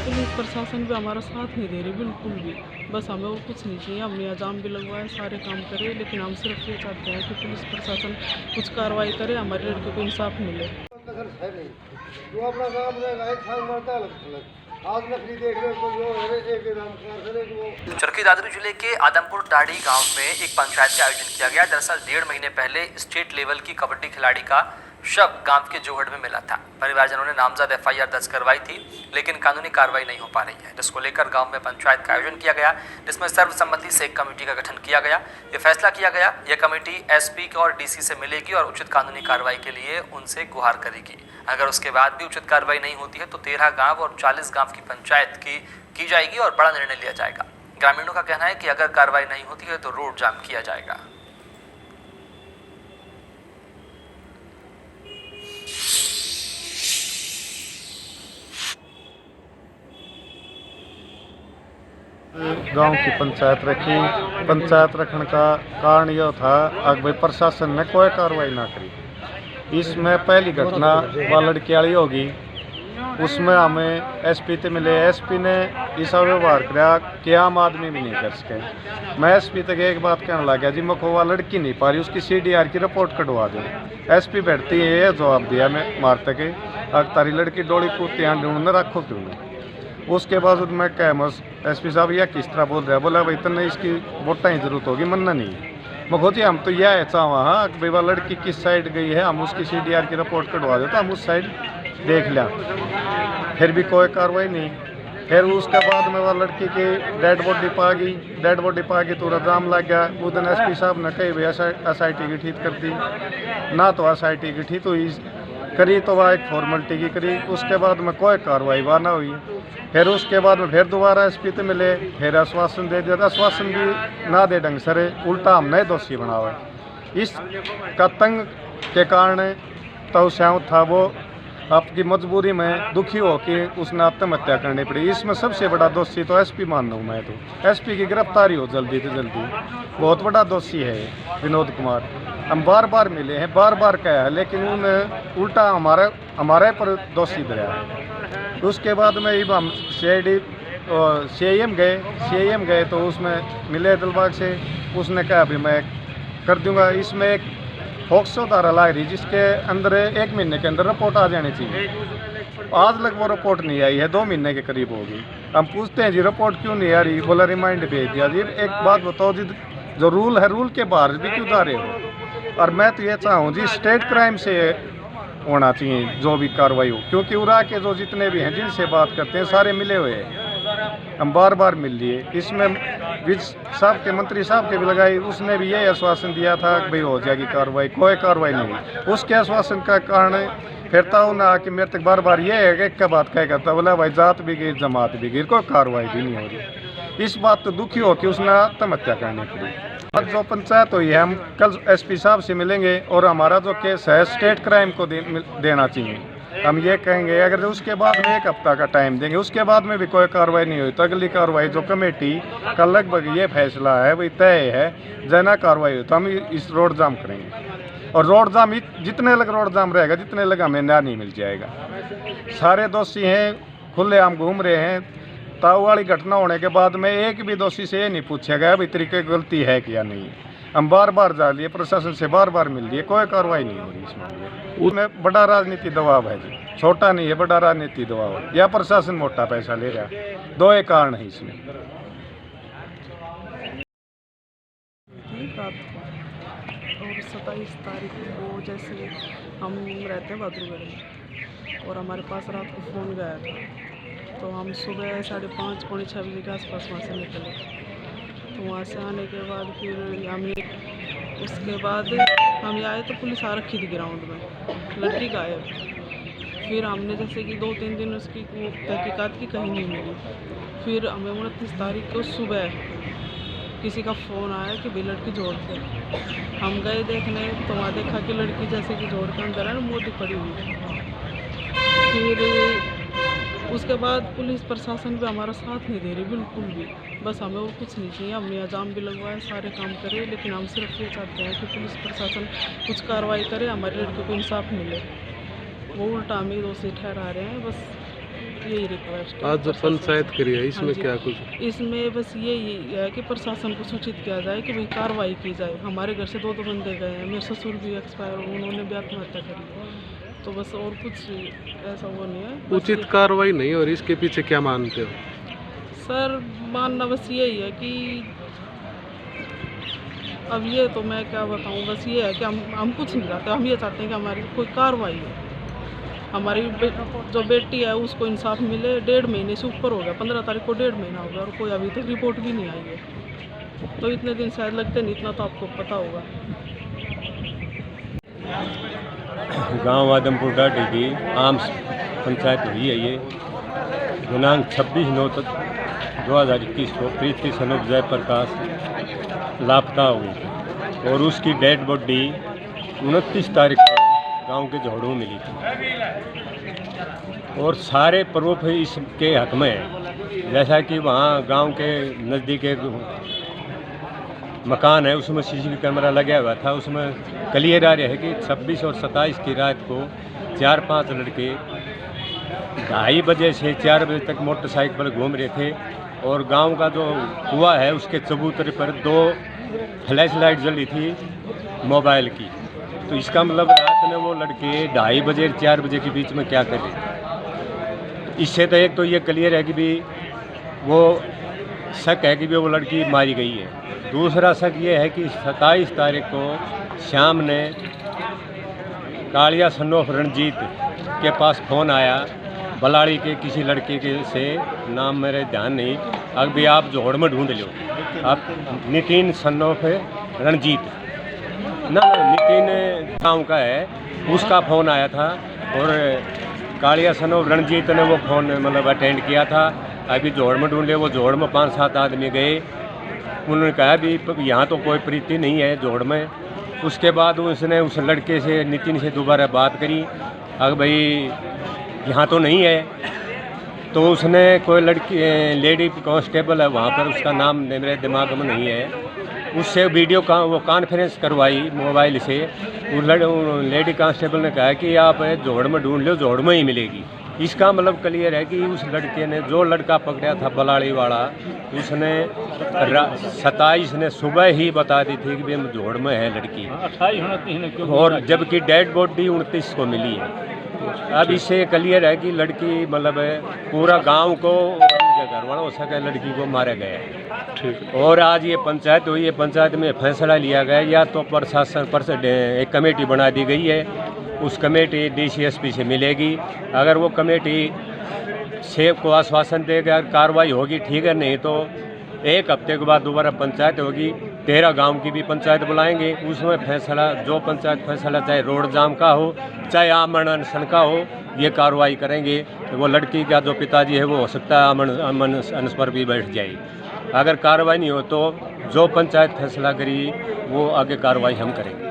Police प्रशासन भी हमारा साथ नहीं दे रही बिल्कुल भी। बस हमें और कुछ नहीं चाहिए, हमने जाम भी लगवाए, सारे काम करे, लेकिन हम सिर्फ ये चाहते हैं कि पुलिस प्रशासन कुछ कार्रवाई करे, हमारे लड़के को इंसाफ मिले। जो अपना काम रहेगा एक साल मरता है आज लकड़ी देख रहे हो चरखी दादरी जिले के आदमपुर टाड़ी गांव में एक पंचायत का आयोजन किया गया। दरअसल 1.5 महीने पहले स्टेट लेवल की कबड्डी खिलाड़ी का शव गांव के जोहड़ में मिला था। परिवारजनों ने नामजद FIR दर्ज करवाई थी, लेकिन कानूनी कार्रवाई नहीं हो पा रही है, जिसको लेकर गांव में पंचायत का आयोजन किया गया, जिसमें सर्वसम्मति से एक कमेटी का गठन किया गया। ये फैसला किया गया, यह कमेटी SP और DC से मिलेगी और उचित कानूनी कार्रवाई के लिए उनसे गुहार करेगी। अगर उसके बाद भी उचित कार्रवाई नहीं होती है तो 13 गांव और 40 गांव की पंचायत की जाएगी और बड़ा निर्णय लिया जाएगा। ग्रामीणों का कहना है कि अगर कार्रवाई नहीं होती है तो रोड जाम किया जाएगा। गांव की पंचायत रखी। पंचायत रखने का कारण यह था कि भाई प्रशासन ने कोई कार्रवाई ना करी। इसमें पहली घटना वह लड़की वाली होगी, उसमें हमें SP से मिले। SP ने ऐसा व्यवहार कराया कि आम आदमी भी नहीं कर सके। मैं SP तक एक बात कहने लगा जी मैं को वह लड़की नहीं पा रही, उसकी CDR की रिपोर्ट कटवा दो। SP बैठती है ये जवाब दिया मैं मारते के अगर तारी लड़की डोली को ध्यान ढूंढने रखो क्यों नहीं। उसके बाद मैं कह SP साहब यह किस तरह बोल रहा है, बोला भाई इतने इसकी वोटा ही जरूरत होगी, मनना नहीं है। मैं खोजी हम तो यह चाहवा हाँ कि भाई वह लड़की किस साइड गई है, हम उसकी CDR की रिपोर्ट कटवा दो तो हम उस साइड देख लिया। फिर भी कोई कार्रवाई नहीं। फिर उसके बाद में वह लड़की की डेड बॉडी पा गई। डेड बॉडी पा गई तो जाम लग गया। उस दिन SP साहब ने कही भाई SIT की ठीक कर दी ना, तो SIT की ठीक हुई करी तो वह एक फॉर्मेलिटी की करी। उसके बाद में कोई कार्रवाई वह ना हुई। फिर उसके बाद में फिर दोबारा SP से मिले, फिर आश्वासन दे दिया। आश्वासन भी ना दे ढंग से, उल्टा हम नए दोषी बनावे। इस कतंग के कारण तो श्याम था वो आपकी मजबूरी में दुखी हो कि उसने आत्महत्या करनी पड़ी। इसमें सबसे बड़ा दोषी तो SP मान लूँ मैं तो। SP की गिरफ्तारी हो जल्दी से जल्दी। बहुत बड़ा दोषी है विनोद कुमार। हम बार बार मिले हैं, बार बार कहा है, लेकिन उन्हें उल्टा हमारे पर दोषी धरा है। उसके बाद में हम CIM गए तो उसमें मिले दिलबाग से। उसने कहा अभी मैं कर दूंगा। इसमें एक फोक्सो धारा ला रही जिसके अंदर 1 महीने के अंदर रिपोर्ट आ जानी चाहिए। आज तक वो रिपोर्ट नहीं आई है, 2 महीने के करीब होगी। हम पूछते हैं जी रिपोर्ट क्यों नहीं आ रही, बोला रिमाइंड भेज दिया। जी एक बात बताओ जी, जो रूल है रूल के बाहर भी क्यों जा रहे हो। और मैं तो ये चाहूँ जी स्टेट क्राइम से होना चाहिए जो भी कार्रवाई हो, क्योंकि उरा के जो जितने भी हैं जिनसे बात करते हैं सारे मिले हुए हैं। हम बार बार मिल लिए। इसमें विज साहब के मंत्री साहब के भी लगाई, उसने भी यही आश्वासन दिया था कि भाई हो जाएगी कार्रवाई। कोई कार्रवाई नहीं। उसके आश्वासन का कारण फिर था ना कि मेरे तक बार बार ये है कि क्या बात क्या करता, बोला भाई जात भी गई जमात भी गई, कोई कार्रवाई भी नहीं हो रही। इस बात तो दुखी हो कि उसने आत्महत्या करनी पड़ी। आज जो पंचायत हुई है हम कल SP साहब से मिलेंगे और हमारा जो केस है स्टेट क्राइम को देना चाहिए। हम ये कहेंगे अगर उसके बाद में 1 हफ्ता का टाइम देंगे, उसके बाद में भी कोई कार्रवाई नहीं हुई तो अगली कार्रवाई जो कमेटी का लगभग ये फैसला है वही तय है, जना कार्रवाई हुई तो हम इस रोड जाम करेंगे। और रोड जाम जितने लग रोड जाम रहेगा जितने लग हमें न्याय नहीं मिल जाएगा। सारे दोषी हैं, खुले आम घूम रहे हैं। ताऊ वाली घटना होने के बाद में एक भी दोषी से ये नहीं पूछा गया भाई तरीके गलती है कि या नहीं। हम बार बार जा लिए, प्रशासन से बार बार मिल लिए, कोई कार्रवाई नहीं हो रही इस मामले। उसमें बड़ा राजनीति दबाव है जी, छोटा नहीं है, बड़ा राजनीति दबाव है। या प्रशासन मोटा पैसा ले रहा है, 2 कारण है इसमें। और 27 तारीख को जैसे हम रहते हैं बहादुरगढ़ में और हमारे पास रात को फ़ोन गया था, तो हम सुबह 5:30 पौने 6 बजे के आसपास वहाँ से निकले। तो वहाँ से आने के बाद फिर उसके बाद हम आए तो पुलिस आ रखी थी ग्राउंड में, लड़की गायब। फिर हमने जैसे कि 2-3 दिन उसकी तहकीकात की कहीं नहीं मिली। फिर हमें 29 तारीख को सुबह किसी का फ़ोन आया कि भाई लड़की जोड़ से। हम गए देखने तो वहाँ देखा कि लड़की जैसे कि जोड़ के अंदर है ना मोटी पड़ी हुई। फिर उसके बाद पुलिस प्रशासन भी हमारा साथ नहीं दे रही बिल्कुल भी। बस हमें और कुछ नहीं चाहिए। हम यहाँ जाम भी लगवाए, सारे काम करें, लेकिन हम सिर्फ ये चाहते हैं कि पुलिस प्रशासन कुछ कार्रवाई करे, हमारे लड़के को इंसाफ मिले। वो उल्टा हमें दोषी ठहरा रहे हैं, बस यही रिक्वेस्ट है। आज जो पंचायत करी है इसमें हाँ जी। क्या कुछ? इसमें बस यही है कि प्रशासन को सूचित किया जाए कि भाई कार्रवाई की जाए। हमारे घर से 2 बंदे गए हैं, मेरे ससुर भी एक्सपायर, उन्होंने भी आत्महत्या करी, तो बस और कुछ ऐसा वो नहीं है। बस उचित कार्रवाई नहीं हो रही, इसके पीछे क्या मानते हो? सर मानना बस यही है कि अब ये तो मैं क्या बताऊं, बस ये है कि हम कुछ नहीं चाहते, हम ये चाहते हैं कि हमारी कोई कार्रवाई हो, हमारी जो बेटी है उसको इंसाफ मिले। 1.5 महीने से ऊपर हो गया, 15 तारीख को 1.5 महीना हो गया और कोई अभी तक रिपोर्ट भी नहीं आई है। तो इतने दिन शायद लगते नहीं, इतना तो आपको पता होगा। गांव आदमपुर डाडी की आम पंचायत हुई है। ये दिनांक 26/9/2021 को प्रीति सनोज जयप्रकाश लापता हुई थी और उसकी डेड बॉडी 29 तारीख को गांव के झोड़ों में मिली थी। और सारे प्रूफ इसके हक में है, जैसा कि वहाँ गांव के नज़दीक एक मकान है, उसमें सीसीटीवी कैमरा लगा हुआ था। उसमें क्लियर आ रहा है कि 26 और 27 की रात को 4-5 लड़के 2:30 बजे से 4 बजे तक मोटरसाइकिल पर घूम रहे थे और गांव का जो कुआं है उसके चबूतरे पर 2 फ्लैश लाइट जली थी मोबाइल की। तो इसका मतलब रात में वो लड़के 2:30 बजे 4 बजे के बीच में क्या कर रहे थे। इससे तो एक तो ये क्लियर है कि भी वो शक है कि भी वो लड़की मारी गई है। दूसरा शक ये है कि 27 तारीख को शाम ने कालिया सन ऑफ रणजीत के पास फ़ोन आया बलाड़ी के किसी लड़के के से, नाम मेरे ध्यान नहीं, अभी आप जोड़ में ढूंढ लो, आप नितिन सन ऑफ रणजीत ना, नितिन गाँव का है, उसका फ़ोन आया था और कालिया सन ऑफ रणजीत ने वो फ़ोन मतलब अटेंड किया था। अभी जोड़ में ढूंढ ले, वो जोड़ में 5-7 आदमी गए, उन्होंने कहा भी यहाँ तो कोई प्रीति नहीं है जोड़ में। उसके बाद उसने उस लड़के से नितिन से दोबारा बात करी, अगर भाई यहाँ तो नहीं है, तो उसने कोई लड़की लेडी कांस्टेबल है वहाँ पर, उसका नाम मेरे दिमाग में नहीं है, उससे वीडियो का वो कॉन्फ्रेंस करवाई मोबाइल से। वो लेडी कांस्टेबल ने कहा कि आप जोड़ में ढूंढ लो, जोड़ में ही मिलेगी। इसका मतलब क्लियर है कि उस लड़के ने जो लड़का पकड़ा था बलाड़ी वाला, उसने 27 ने सुबह ही बता दी थी कि हम जोड़ में है लड़की, और जबकि डेड बॉडी 29 को मिली है। अब इससे क्लियर है कि लड़की मतलब पूरा गांव को घर वालों सके लड़की को मारा गया है। ठीक। और आज ये पंचायत हुई है, पंचायत में फैसला लिया गया, या तो प्रशासन पर एक कमेटी बना दी गई है, उस कमेटी DCSP से मिलेगी। अगर वो कमेटी सेब को आश्वासन देगा कार्रवाई होगी ठीक है, नहीं तो 1 हफ्ते के बाद दोबारा पंचायत होगी। 13 गांव की भी पंचायत बुलाएंगे, उसमें फैसला जो पंचायत फैसला चाहे रोड जाम का हो चाहे आमरण अनशन का हो, ये कार्रवाई करेंगे। तो वो लड़की का जो पिताजी है वो हो सकता है आमरण अनशन पर भी बैठ जाए। अगर कार्रवाई नहीं हो तो जो पंचायत फैसला करी वो आगे कार्रवाई हम करेंगे।